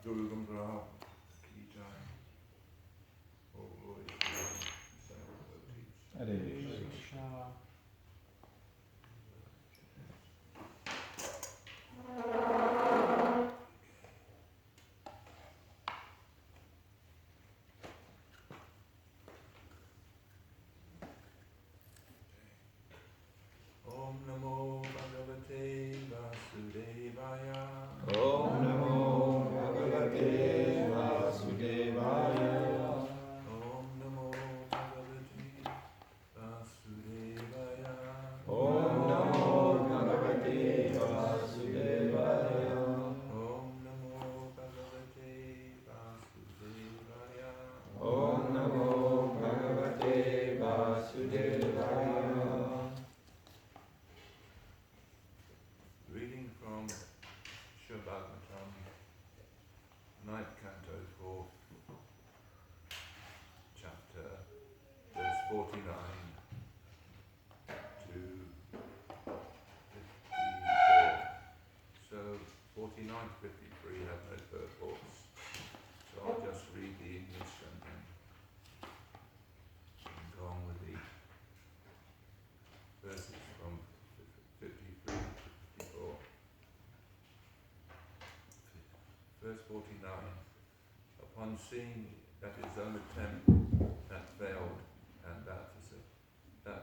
Guru Gumrah ki jai. All glory to God, Hare Krishna. Om Namo Bhagavate Vasudevaya. Om Namo Bhagavate Vasudevaya. Om Namo Bhagavate Vasudevaya. Om Namo Bhagavate Vasudevaya. Om Namo Bhagavate Vasudevaya. Om Namo Bhagavate Vasudevaya. Reading from Shabhagavatam, 9th Canto, 4th chapter, verse 49 to 54. So 49 to 53 have no purports. So I'll just read the English and then go on with the verses from 53 to 54. Verse 49. Upon seeing that his own attempt had failed and that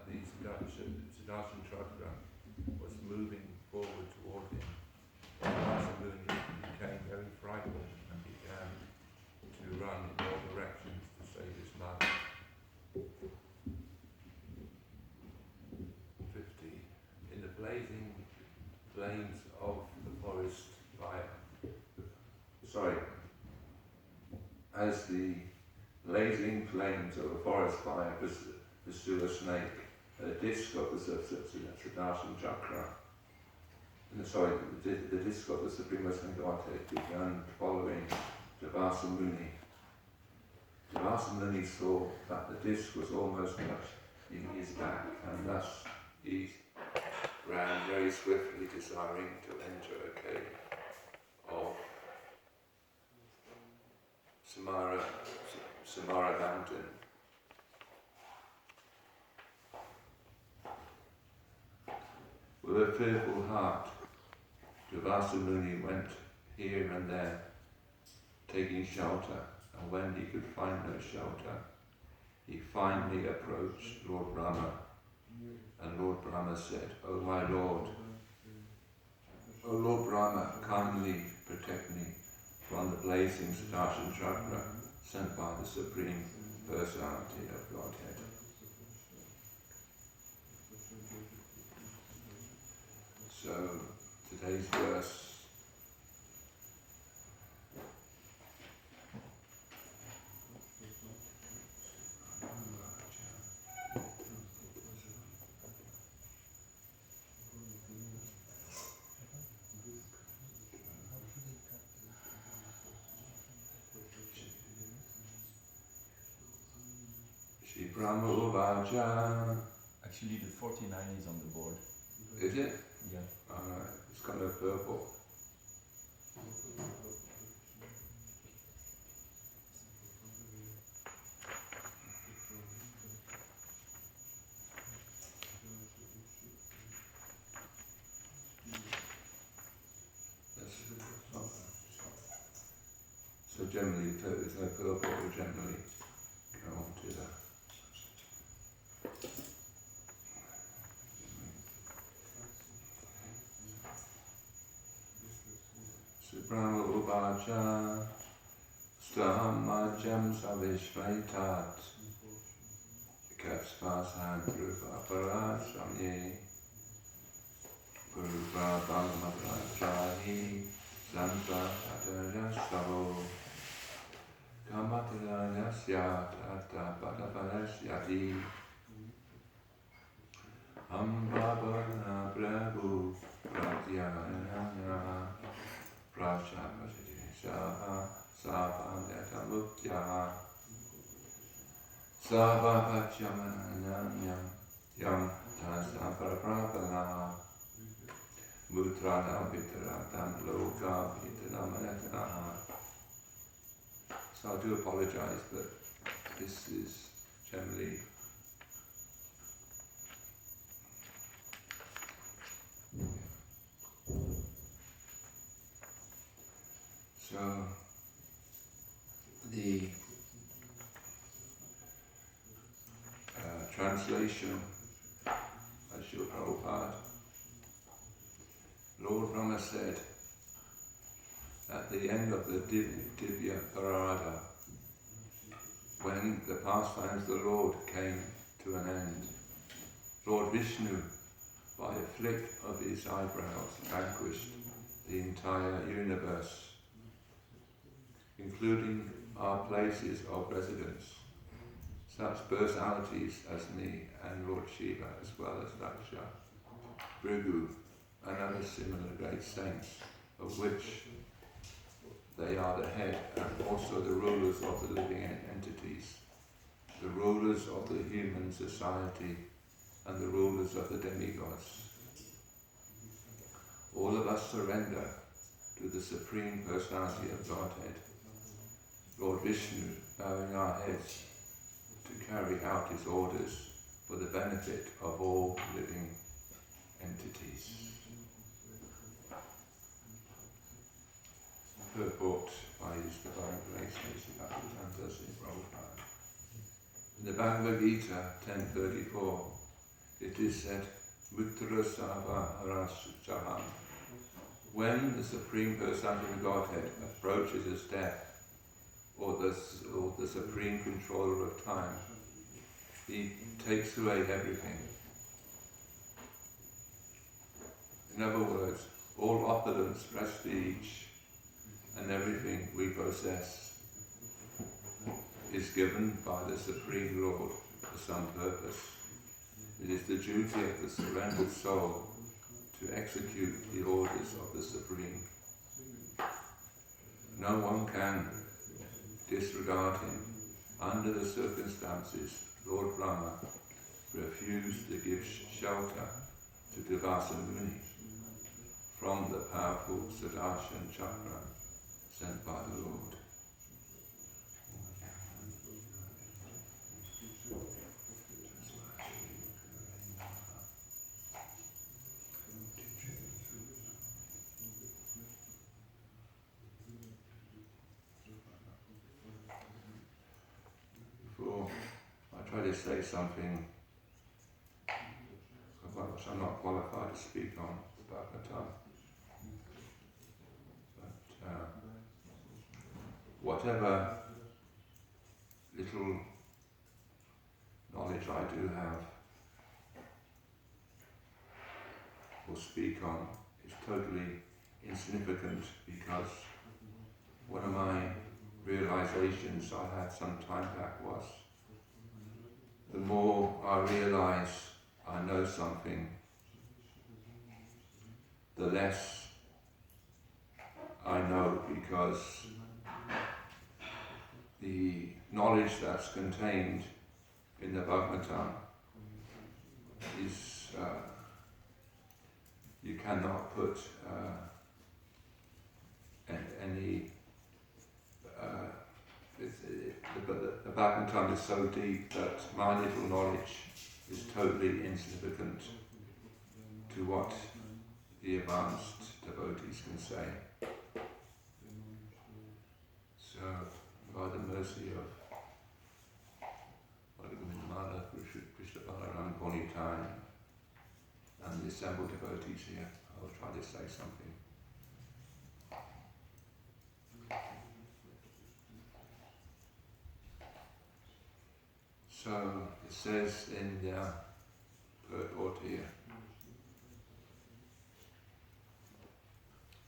the Siddharshan Chakra was moving forward toward him, Muni became very frightened and began to run in all directions to save his mother. 50. In the blazing flames of the forest fire. As the blazing flames of a forest fire pursue a snake, a disc of the Siddharshan Chakra, the disc of the Supreme Godhead began following Devasa Muni. Devasa Muni saw that the disc was almost touching his back, and thus he ran very swiftly, desiring to enter a cave of Samara mountain. With a fearful heart, Devasa Muni went here and there, taking shelter, and when he could find no shelter, he finally approached Lord Brahma, and Lord Brahma said, "O my Lord, O Lord Brahma, kindly protect me from the blazing Siddharshan Chakra sent by the Supreme Personality of Godhead." So, today's verse Shri Brahma Uvacha. Actually, the 49 is on the board. Is it? Yeah. Alright, it's got no purple. So generally, if there's no purple, we generally go on to that. Brahma Uvacha Staham Majam Savishvaitat Kapsvasan Pruva Parasamye Pruva Bhamavrajahi Santa Atarasavo Kamatarasya Tata Padaparasyati Ambhavana Prabhu Prajapati Shaha Savaneta Mukya Savapacyamananyam Yam Tasapraprapana Mutrana Vitaratam Loka Vitanamanatanaha. So I do apologize, but this is generally so the translation by Srila Prabhupada, Lord Brahma said at the end of the Divya Parada, when the pastimes of the Lord came to an end, Lord Vishnu, by a flick of his eyebrows, vanquished the entire universe, including our places of residence. Such personalities as me and Lord Shiva, as well as Daksha, Prabhu, and other similar great saints, of which they are the head and also the rulers of the living entities, the rulers of the human society, and the rulers of the demigods. All of us surrender to the Supreme Personality of Godhead, Lord Vishnu, bowing our heads to carry out his orders for the benefit of all living entities. Purport by His Divine Grace, Mr. Bhaktivedanta Singh Prabhupada. In the Bhagavad Gita 10:34, it is said, Muttara Sava Harasujaham. When the Supreme Personality of Godhead approaches as death, or the Supreme Controller of Time, he takes away everything. In other words, all opulence, prestige, and everything we possess is given by the Supreme Lord for some purpose. It is the duty of the surrendered soul to execute the orders of the Supreme. No one can disregard him. Under the circumstances, Lord Brahma refused to give shelter to Devasa Muni from the powerful Sudarshan Chakra sent by the Lord. Before I try to say something about which I'm not qualified to speak on about my tongue, but whatever little knowledge I do have or speak on is totally insignificant, because one of my realizations I had some time back was, the more I realize I know something, the less I know, because the knowledge that's contained in the Bhagavatam is, you cannot put any, the Bhagavatam is so deep that my little knowledge is totally insignificant to what the advanced devotees can say. So, by the mercy of Mother Krishna Balaram Ponitai and the assembled devotees here, I will try to say something. So it says in the purport here,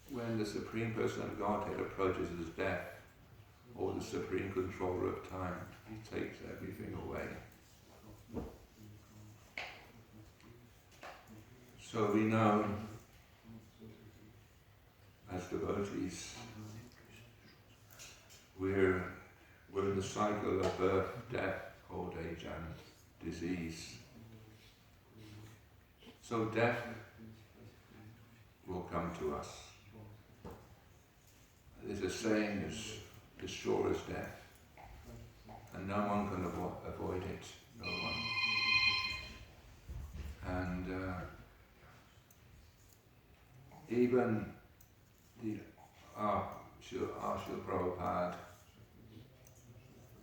when the Supreme Person of Godhead approaches his death, or the Supreme Controller of Time, he takes everything away. So we know, as devotees, devotees, we're in the cycle of birth, death, old age and disease. So death will come to us. There's a saying, as sure as death, and no one can avoid it, no one. And even our Srila Prabhupada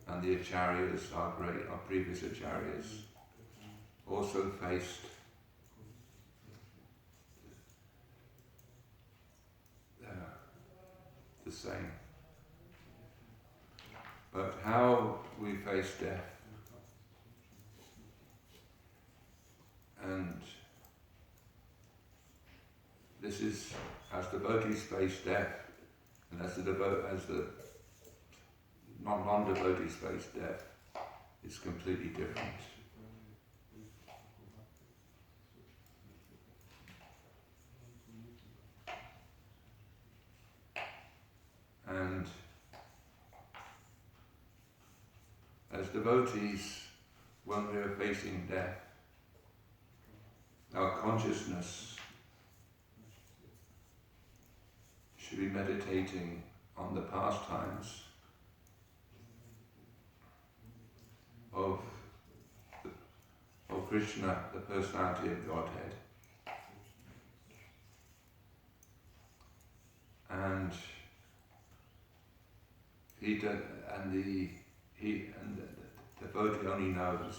and the acharyas, our previous acharyas, also faced the same. But how we face death, and this is as devotees face death, and as the non-devotees face death, it's completely different. And as devotees, when we are facing death, our consciousness should be meditating on the pastimes of Krishna, the personality of Godhead. And the devotee only knows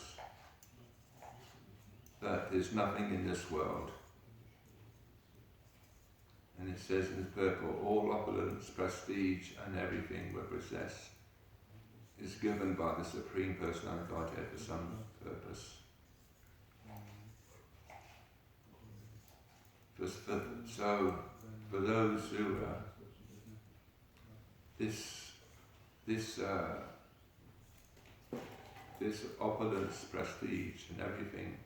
that there's nothing in this world. And it says in the purport, all opulence, prestige and everything we possess is given by the Supreme Personality of Godhead for some purpose. So for those who this opulence, prestige and everything,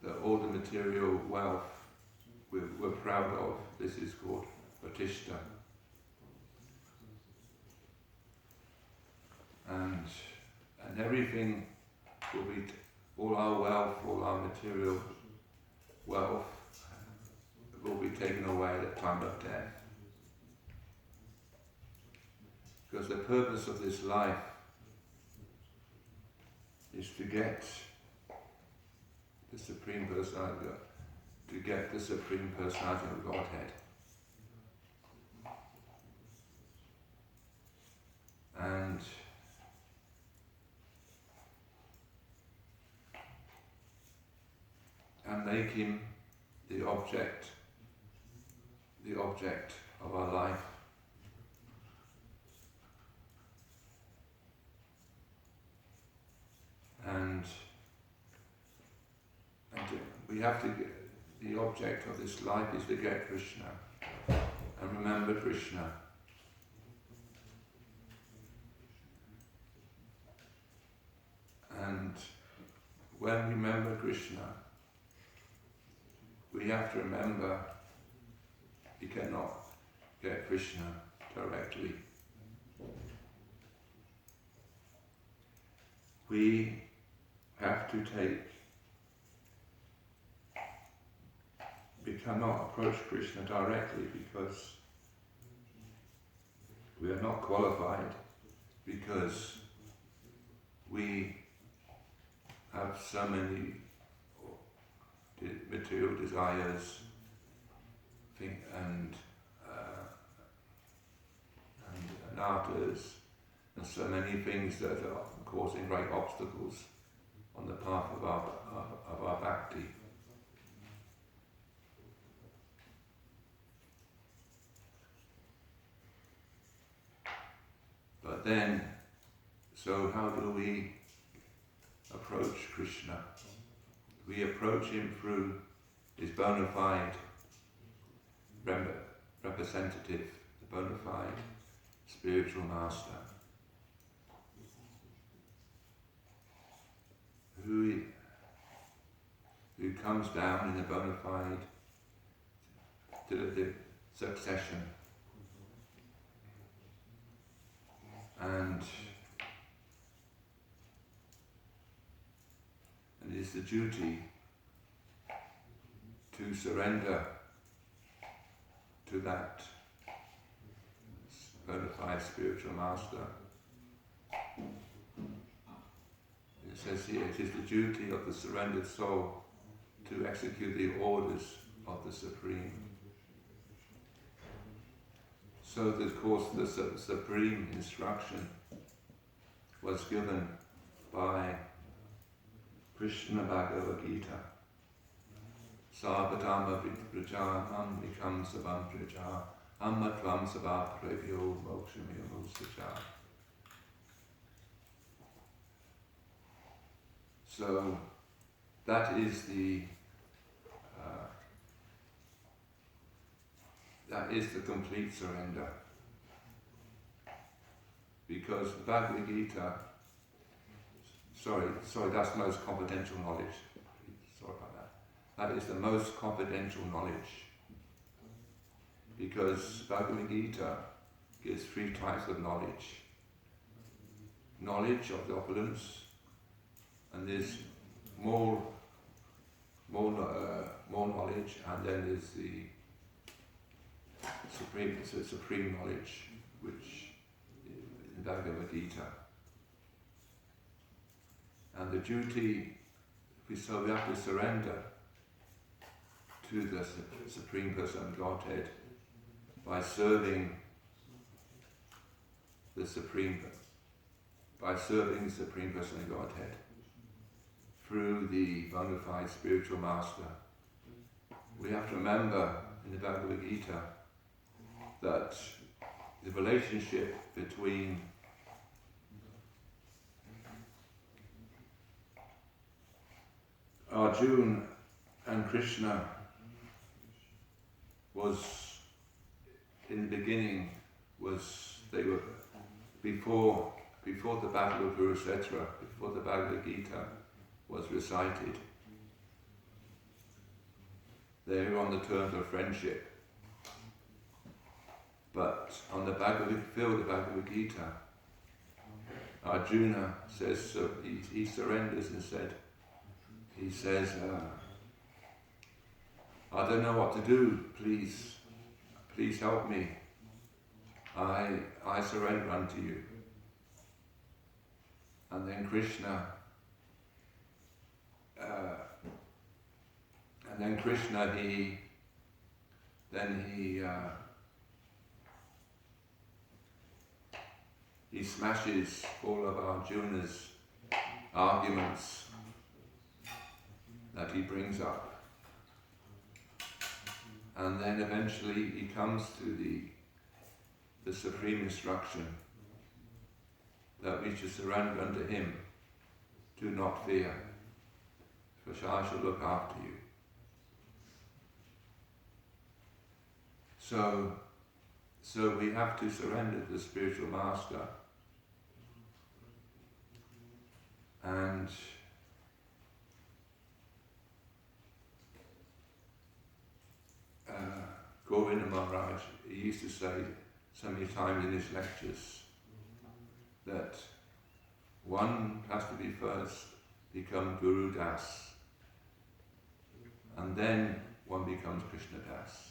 that all the material wealth we're proud of, this is called pratishta. And everything will be, all our wealth, all our material wealth will be taken away at the time of death. Because the purpose of this life is to get the Supreme Personality, to get the Supreme Personality of Godhead. And make him the object of our life. And we have to get, the object of this life is to get Krishna and remember Krishna. And when we remember Krishna, we have to remember we cannot get Krishna directly. We have to we cannot approach Krishna directly because we are not qualified, because we have so many material desires and anarthas and so many things that are causing great obstacles on the path of our bhakti. But then, so how do we approach Krishna? We approach him through his bona fide representative, the bona fide spiritual master, who comes down in the bona fide to the succession And it is the duty to surrender to that bona fide spiritual master. It says here, it is the duty of the surrendered soul to execute the orders of the Supreme. So that, of course, the supreme instruction was given by Krishna Bhagavad Gita. Sarvadharma Vrajaham Vikam Savam Vraja Ammatvam Sabha Prevyo Mokshamiyo Saja. So that is the complete surrender, because the Bhagavad Gita. Sorry, that's the most confidential knowledge. Sorry about that. That is the most confidential knowledge, because Bhagavad Gita gives 3 types of knowledge. Knowledge of the opulence, and there's more knowledge, and then there's the supreme knowledge, which in Bhagavad Gita. And the duty, so we have to surrender to the Supreme Person Godhead by serving the Supreme Person Godhead through the bona fide spiritual master. We have to remember in the Bhagavad Gita that the relationship between Arjuna and Krishna was, in the beginning, they were before the Battle of Kurukshetra, before the Bhagavad Gita was recited. They were on the terms of friendship. But on the field of Bhagavad Gita, Arjuna says, so he surrenders and he says, I don't know what to do, please help me. I surrender unto you. And then Krishna, he smashes all of Arjuna's arguments that he brings up. And then eventually he comes to the supreme instruction that we should surrender unto him. Do not fear, for I shall look after you. So we have to surrender to the spiritual master, and Govinda Maharaj, he used to say so many times in his lectures that one has to be first become Guru Das, and then one becomes Krishna Das.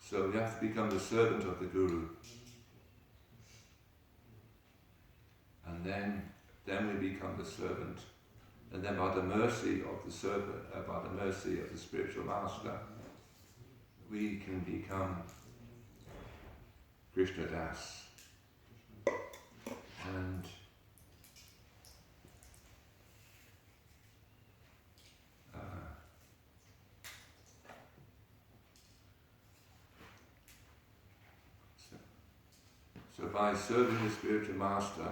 So we have to become the servant of the Guru, and then we become the servant, and then by the mercy of the servant, by the mercy of the spiritual master, we can become Krishna Das. And so by serving the spiritual master,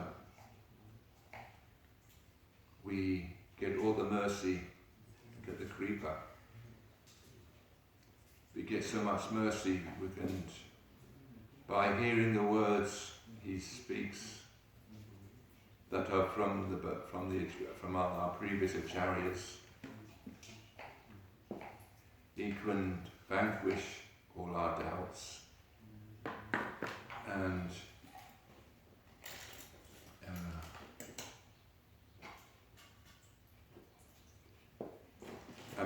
we get all the mercy, we get the kripa. We get so much mercy, we can, by hearing the words he speaks that are from our previous acharyas, he can vanquish all our doubts. and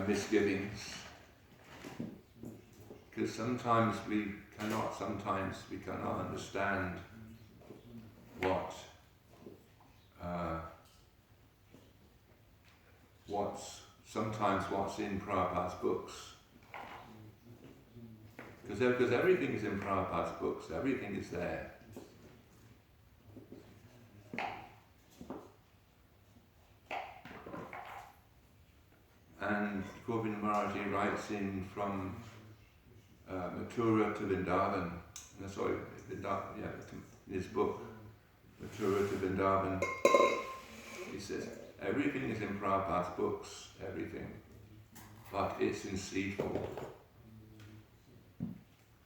misgivings, because sometimes we cannot understand what's in Prabhupada's books, because everything is in Prabhupada's books, everything is there. And Govinda Maharaji writes in from Mathura to Vrindavan, in his book, Mathura to Vrindavan, he says, everything is in Prabhupada's books, everything, but it's in seed form.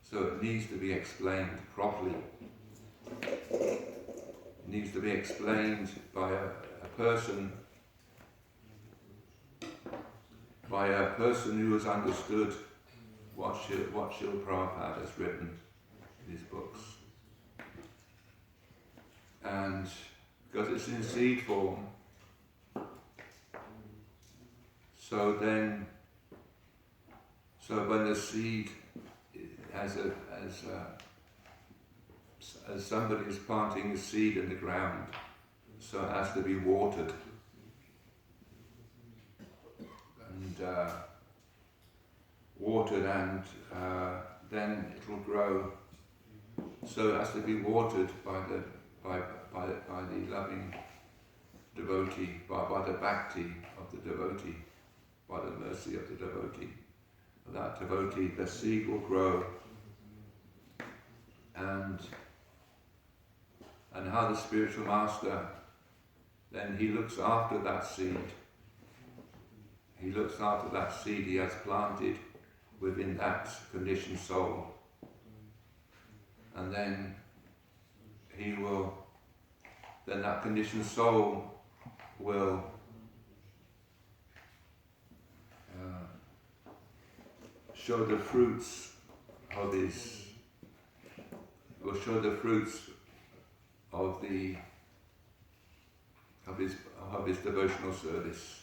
So it needs to be explained properly. It needs to be explained by a person who has understood what Srila Prabhupada has written in his books. And because it's in seed form, so when the seed, as somebody is planting a seed in the ground, so it has to be watered. And then it will grow. So it has to be watered by the loving devotee, by the bhakti of the devotee, by the mercy of the devotee. That devotee, the seed will grow, and how the spiritual master, then he looks after that seed. He looks after that seed he has planted within that conditioned soul. And then that conditioned soul will show the fruits of his devotional service.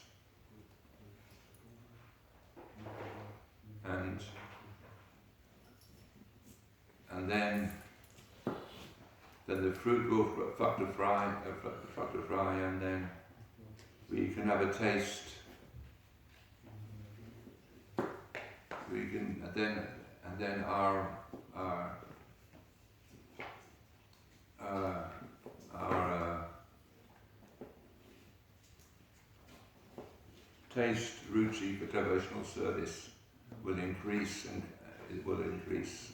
And then the fruit will fructify, and then we can have a taste. We can, and then our taste, ruchi for devotional service will increase, and it will increase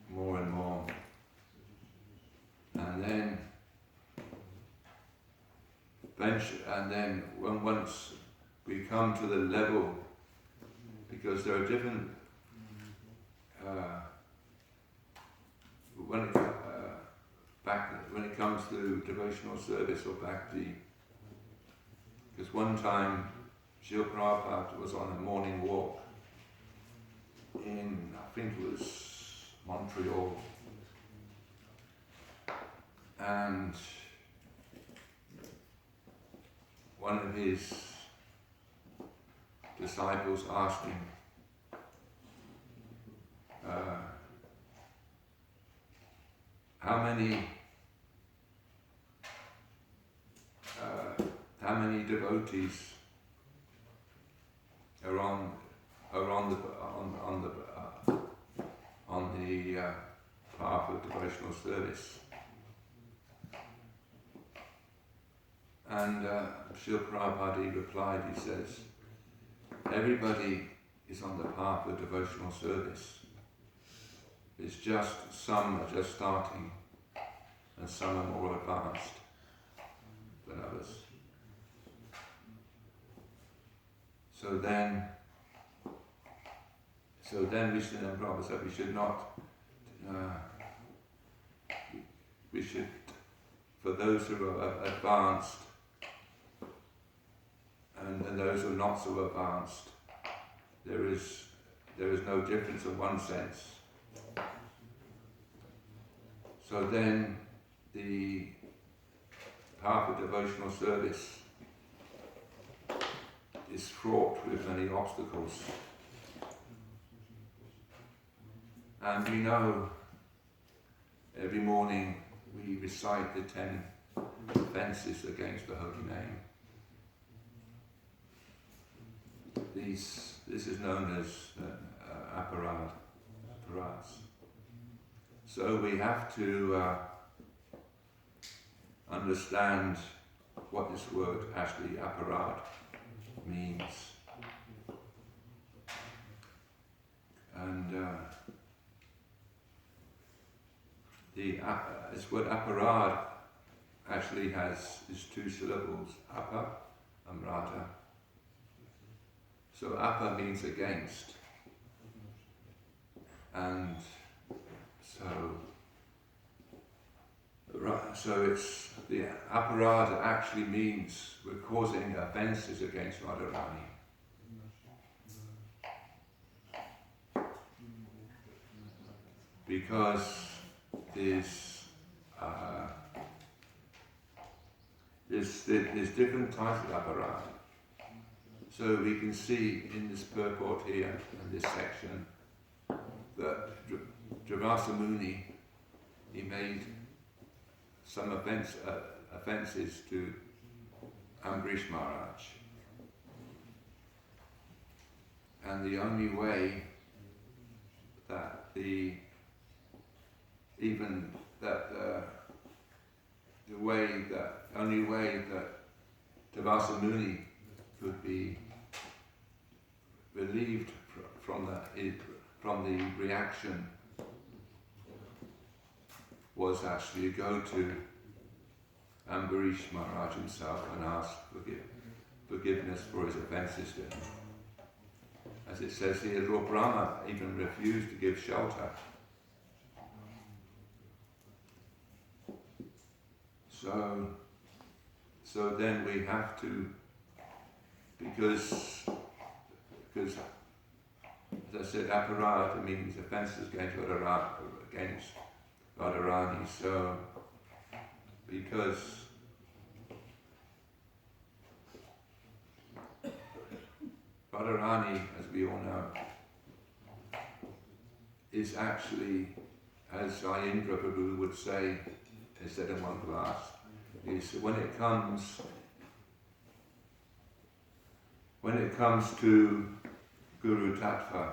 more and more. And then once we come to the level, because there are different when it comes to devotional service or bhakti, because one time Srila Prabhupada was on a morning walk in, I think it was Montreal, and one of his disciples asked him, how many devotees are on the path of devotional service? And Srila Prabhupada replied, he says, everybody is on the path of devotional service. It's just some are just starting and some are more advanced than others. So then Prabhupada said we should, for those who are advanced and those who are not so advanced, there is no difference in one sense. So then the path of devotional service is fraught with many obstacles. And we know every morning we recite the 10 offences against the holy name. This is known as apparats. So we have to understand what this word actually apparat means. And this word apparat actually is 2 syllables, appa and rata. So appa means against, and so it's the apparata actually means we're causing offences against Radharani. Because there's different types of apparat. So we can see in this purport here, in this section, that Dravasa Muni, he made some offences to Ambarish Maharaj. And the only way that the only way that Dravasa Muni could be relieved from the reaction was actually to go to Ambarish Maharaj himself and ask forgiveness for his offences to him. As it says here, Lord Brahma even refused to give shelter. So then we have to, because as I said, apparata means offences against Radharani. So because Radharani, as we all know, is actually, as Ayendra Prabhu would say, he said in one class, is when it to Guru Tattva,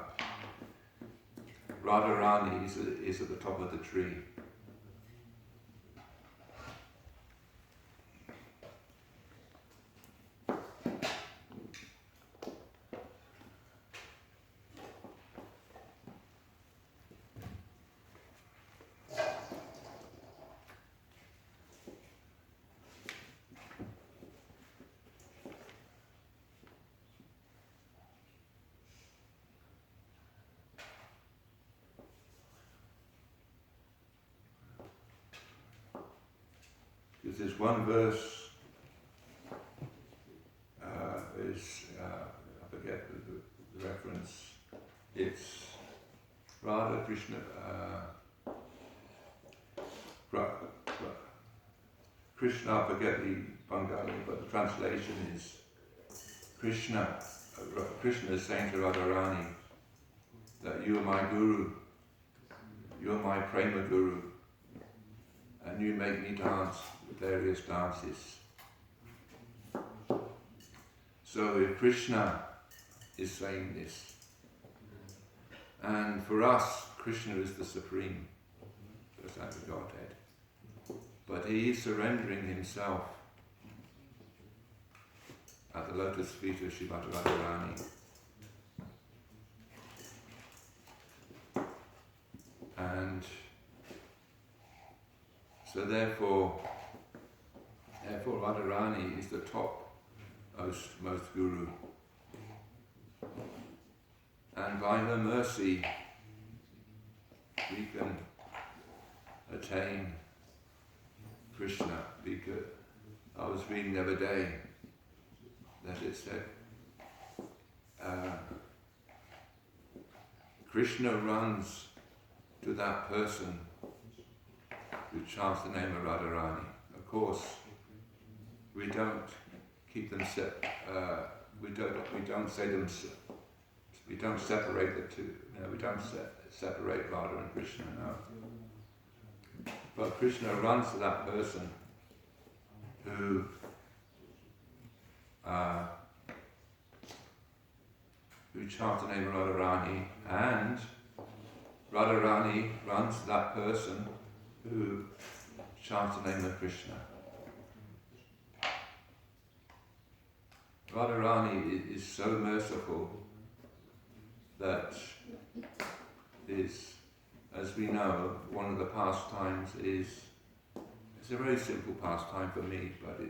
Radharani is at the top of the tree. There's one verse, I forget the reference, it's Radha Krishna, Krishna, I forget the Bengali, but the translation is Krishna is saying to Radharani that you are my guru, you are my prema guru, and you make me dance with various dances. So if Krishna is saying this, and for us, Krishna is the supreme personality of Godhead, but he is surrendering himself at the lotus feet of Srimati Radharani. And so therefore Radharani is the most guru. And by her mercy we can attain Krishna, because I was reading the other day that it said Krishna runs to that person who chants the name of Radharani. Of course, we don't keep them we don't say them. We don't separate the two. We don't separate Radha and Krishna. No. But Krishna runs to that person who chants the name of Radharani, and Radharani runs to that person who chants the name of Krishna. Radharani is so merciful that is, as we know, one of the pastimes it's a very simple pastime for me, but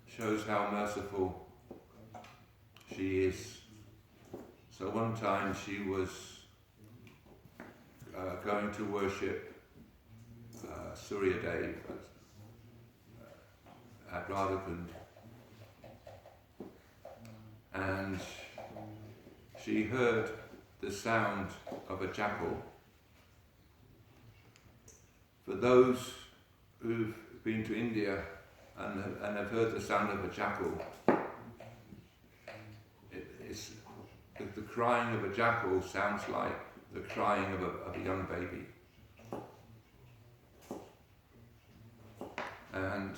shows how merciful she is. So one time she was going to worship Surya Dev at Radhakund, and she heard the sound of a jackal. For those who've been to India and have heard the sound of a jackal, the crying of a jackal sounds like the crying of a young baby. And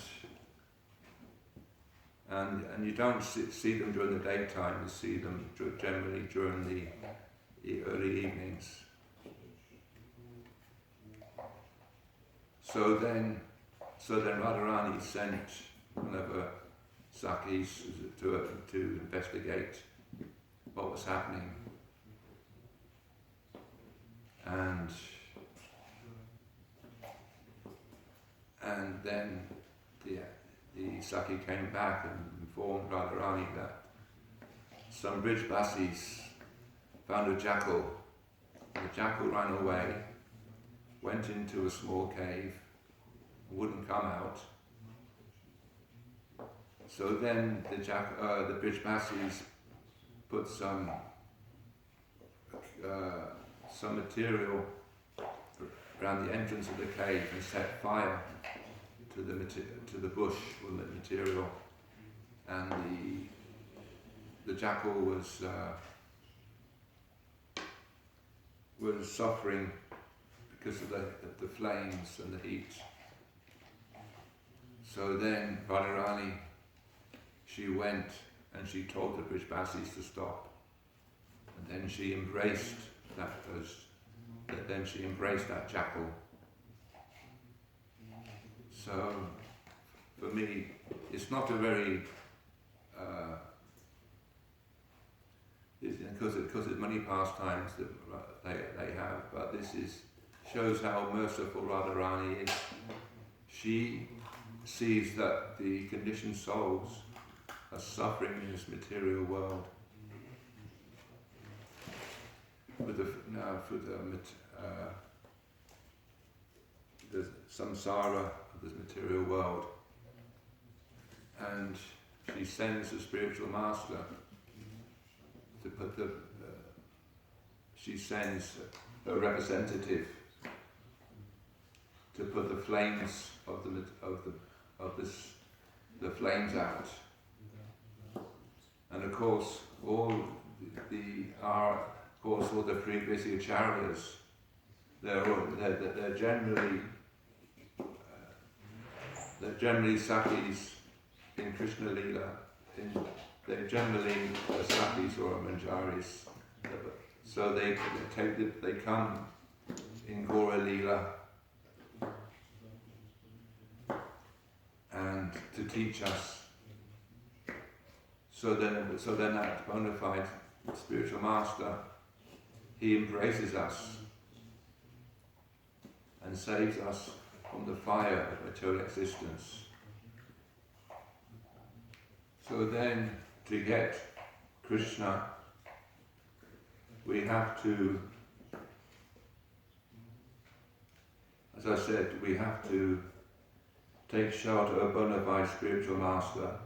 you don't see them during the daytime, you see them generally during the early evenings. So then Radharani sent one of her Sakhis to investigate what was happening. And then the Sakhi came back and informed Radharani that some Brijbasis found a jackal. The jackal ran away, went into a small cave, wouldn't come out. So then the Brijbasis put some material around the entrance of the cave and set fire to the bush with the material, and the jackal was suffering because of the flames and the heat. So then Radharani, she went and she told the Brijbasis to stop, and then she embraced that jackal. So for me, it's not a very because there's many pastimes that they have, but this shows how merciful Radharani is. She sees that the conditioned souls are suffering in this material world with the samsara of this material world, and she sends a spiritual master to put she sends a representative to put the flames of the flames out. And of course all the previous acharyas, they're generally Sakhis in Krishna Leela. They're generally Sakhis or Manjaris. So they come in Gaura Leela and to teach us. So then that bona fide spiritual master, he embraces us and saves us from the fire of material existence. So then, to get Krishna, we have to, as I said, we have to take shelter of a bona fide spiritual master,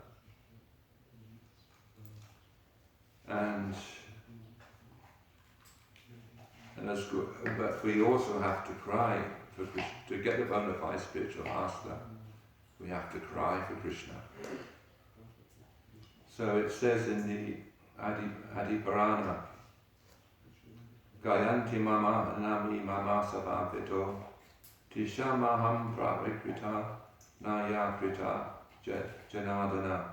but we also have to cry for Krishna. To get a bona fide spiritual master, we have to cry for Krishna. So it says in the Adi Purana, Gayanti mama nami mama sabhavito tishamaham pravikrita naya krita janardana.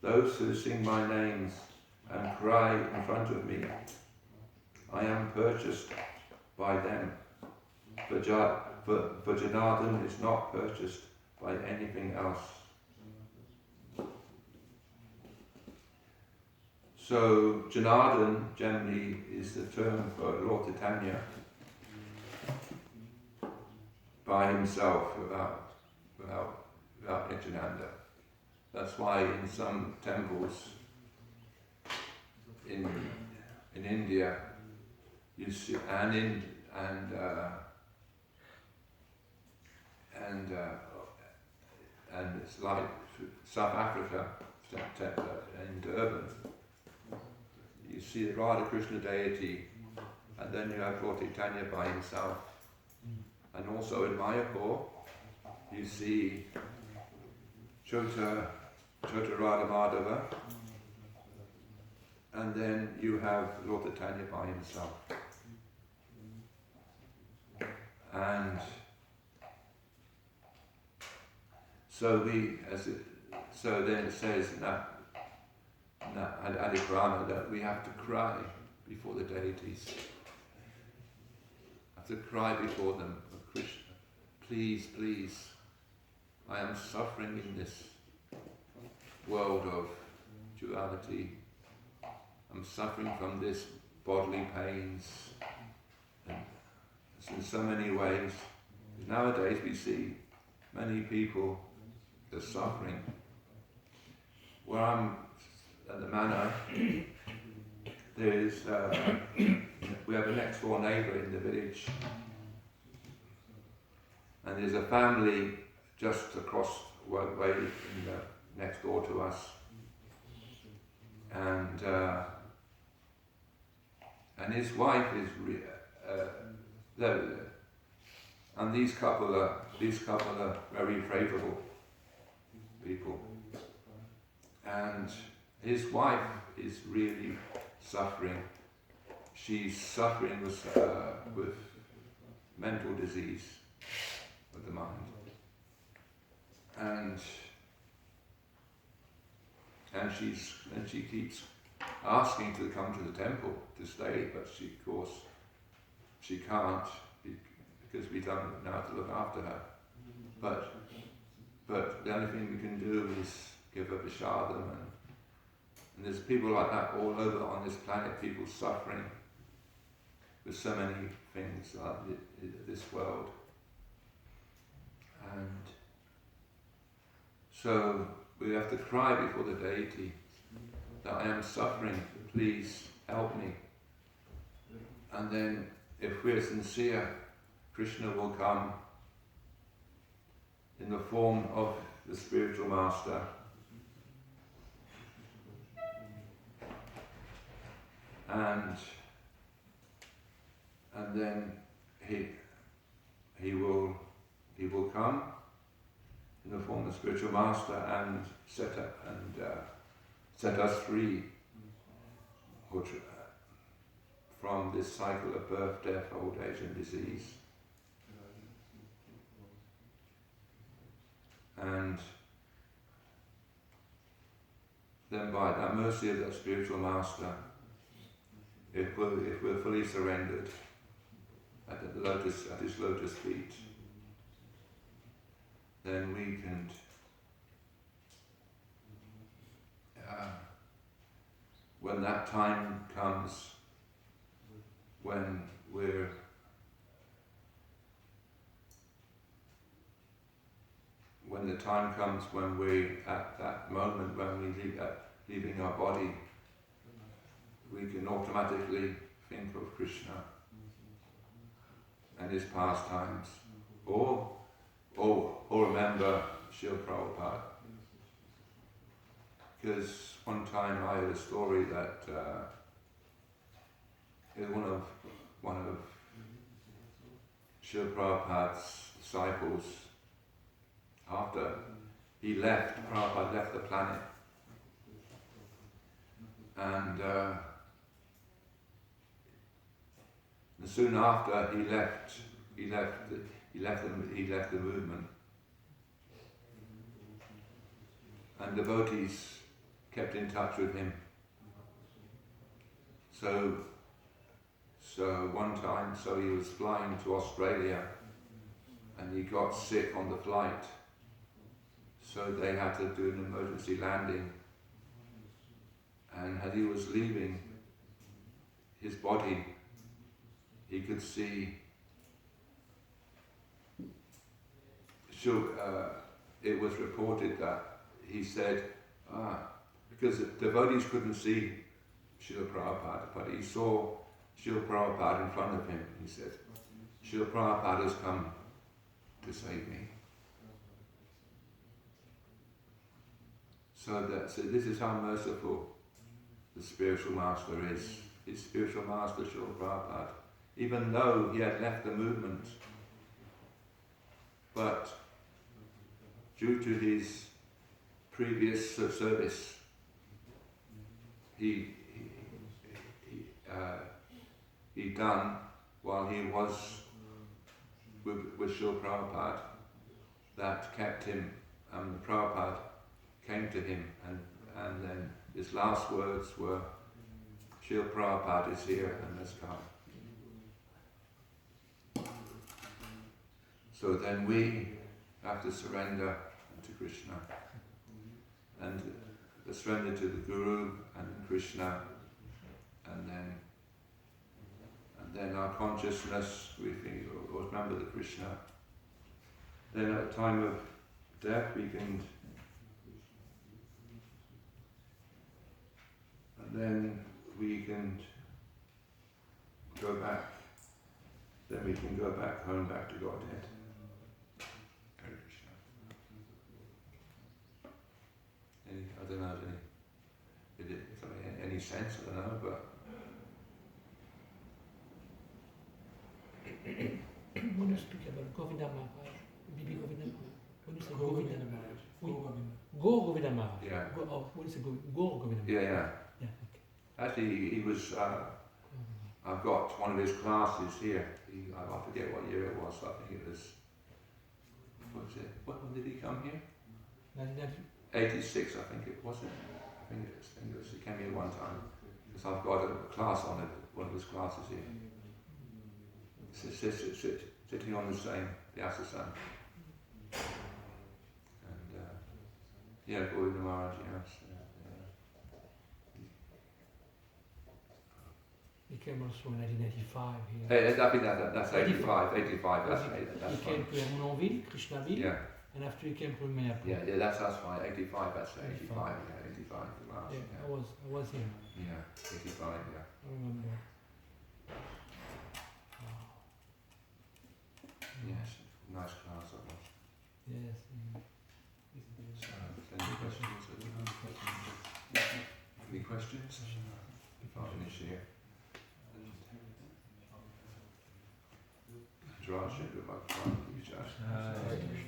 Those who sing my names and cry in front of me, I am purchased by them. For Janardana is not purchased by anything else. So Janardana generally is the term for Lord Chaitanya by himself without Nityananda. That's why in some temples in India you see, and it's like South Africa in Durban. You see the Radha Krishna deity, and then you have Lord Chaitanya by himself. And also in Mayapur, you see Chota Radha Madhava, and then you have Lord Chaitanya by himself. And so then it says in that Adi Purana that we have to cry before the deities. Have to cry before them, oh Krishna, please, please, I am suffering in this world of duality. I'm suffering from this bodily pains, and it's in so many ways. Nowadays we see many people are suffering. Where I'm at the manor, there's we have a next door neighbour in the village, and there's a family just across the way in the next door to us, and his wife is and these couple are very favourable people, and his wife is really suffering. She's suffering with mental disease of the mind, and she keeps asking to come to the temple to stay, but of course she can't because we don't know how to look after her. But the only thing we can do is give her prashadam, and there's people like that all over on this planet, people suffering with so many things like this world. And so we have to cry before the deity that I am suffering, please help me. And then if we're sincere, Krishna will come in the form of the spiritual master, and then he will come in the form of the spiritual master and set us free from this cycle of birth, death, old age and disease. And then by that mercy of that spiritual master, if we're fully surrendered at his lotus feet, then we can when that time comes, when the time comes when we, at that moment when we leaving our body, we can automatically think of Krishna and his pastimes, or remember Srila Prabhupada. Because one time I heard a story that one of Srila Prabhupada's disciples, after he left, Prabhupada left the planet, and soon after he left the movement, and devotees kept in touch with him. So one time, he was flying to Australia, and he got sick on the flight. So they had to do an emergency landing. And as he was leaving his body, he could see, it was reported that he said, because the devotees couldn't see Srila Prabhupada, but he saw Srila Prabhupada in front of him. He said, Srila Prabhupada has come to save me. So this is how merciful the spiritual master is. His spiritual master, Srila Prabhupada, even though he had left the movement, but due to his previous service, he done while he was with Srila Prabhupada, that kept him, and Prabhupada came to him, and then his last words were, Srila Prabhupada is here and has come. So then we have to surrender to Krishna, and surrender to the Guru and Krishna, and then our consciousness, we think, remember the Krishna. Then at the time of death we can, and then we can go back, home, back to Godhead. Hare Krishna. I don't know, if it makes any sense, I don't know, but when you speak about Govinda Maharaj, Bibi Govinda Maharaj, when you say Govinda Maharaj, Go Govinda Maharaj. Yeah. When you say Go Govinda Maharaj. yeah. Yeah, okay. Actually, he was. I've got one of his classes here. I forget what year it was. I think it was. What was it? When did he come here? 86, I think it was. I think it was. He came here one time. Because I've got a class on it. One of his classes here. Sitting on the same Vyasa-san. And Govinda Maharaj, yes. He came also in 1985 here. I think that's 85, that's He came to Hermonville, Krishnaville, yeah. and after he came to Mayapur. Yeah, that's fine. 85, that's 85, yeah, 85 class. Yeah, Yeah. I was here. Yeah, 85, yeah. I remember. Wow. Yes, nice class that was. Yes. So, any questions? Any questions? If I finish here. Raj, good luck. Hare Krishna.